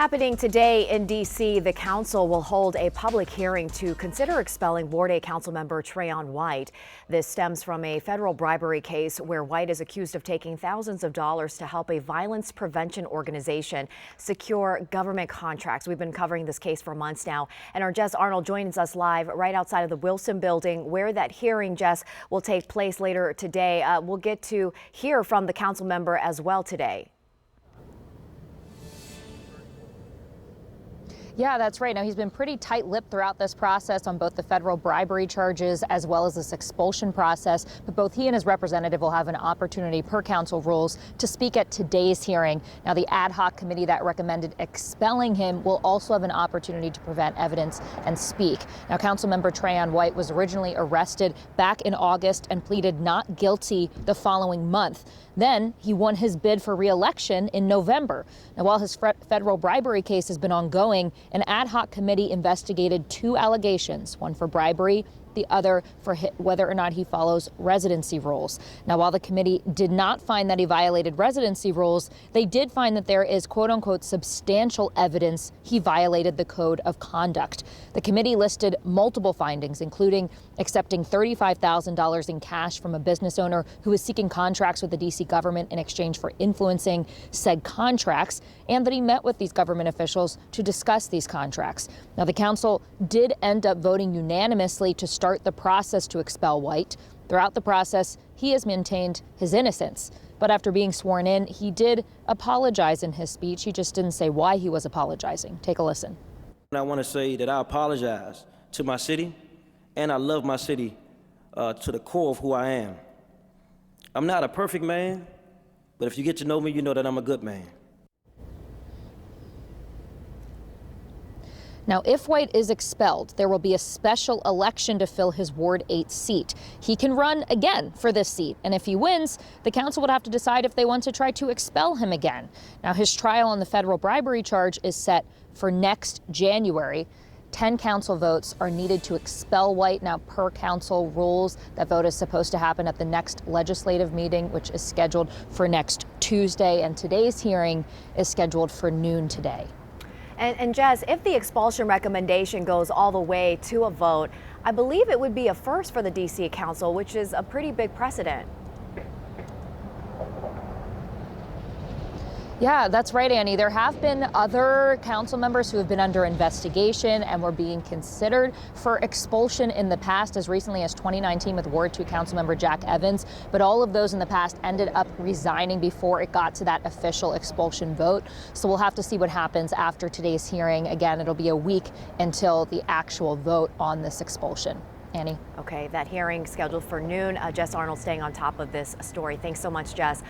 Happening today in D.C., the council will hold a public hearing to consider expelling Ward 8 Councilmember Trayon White. This stems from a federal bribery case where White is accused of taking thousands of dollars to help a violence prevention organization secure government contracts. We've been covering this case for months now, and our Jess Arnold joins us live right outside of the Wilson building where that hearing, Jess, will take place later today. We'll get to hear from the council member as well today. Yeah, that's right. Now, he's been pretty tight-lipped throughout this process on both the federal bribery charges as well as this expulsion process. But both he and his representative will have an opportunity per council rules to speak at today's hearing. Now, the ad hoc committee that recommended expelling him will also have an opportunity to prevent evidence and speak. Now, Councilmember Trayon White was originally arrested back in August and pleaded not guilty the following month. Then he won his bid for re-election in November. Now, while his federal bribery case has been ongoing, an ad hoc committee investigated two allegations, one for bribery, the other for whether or not he follows residency rules. Now, while the committee did not find that he violated residency rules, they did find that there is quote unquote substantial evidence he violated the code of conduct. The committee listed multiple findings, including accepting $35,000 in cash from a business owner who was seeking contracts with the D.C. government in exchange for influencing said contracts, and that he met with these government officials to discuss these contracts. Now, the council did end up voting unanimously to start the process to expel White. Throughout the process, he has maintained his innocence. But after being sworn in, he did apologize in his speech. He just didn't say why he was apologizing. Take a listen. I want to say that I apologize to my city, and I love my city to the core of who I am. I'm not a perfect man, but if you get to know me, you know that I'm a good man. Now, if White is expelled, there will be a special election to fill his Ward 8 seat. He can run again for this seat, and if he wins, the council would have to decide if they want to try to expel him again. Now, his trial on the federal bribery charge is set for next January. 10 council votes are needed to expel White. Now, per council rules, that vote is supposed to happen at the next legislative meeting, which is scheduled for next Tuesday, and today's hearing is scheduled for noon today. And Jess, if the expulsion recommendation goes all the way to a vote, I believe it would be a first for the D.C. Council, which is a pretty big precedent. Yeah, that's right, Annie. There have been other council members who have been under investigation and were being considered for expulsion in the past, as recently as 2019 with Ward 2 Councilmember Jack Evans. But all of those in the past ended up resigning before it got to that official expulsion vote. So we'll have to see what happens after today's hearing. Again, it'll be a week until the actual vote on this expulsion. Annie. Okay, that hearing scheduled for noon. Jess Arnold staying on top of this story. Thanks so much, Jess.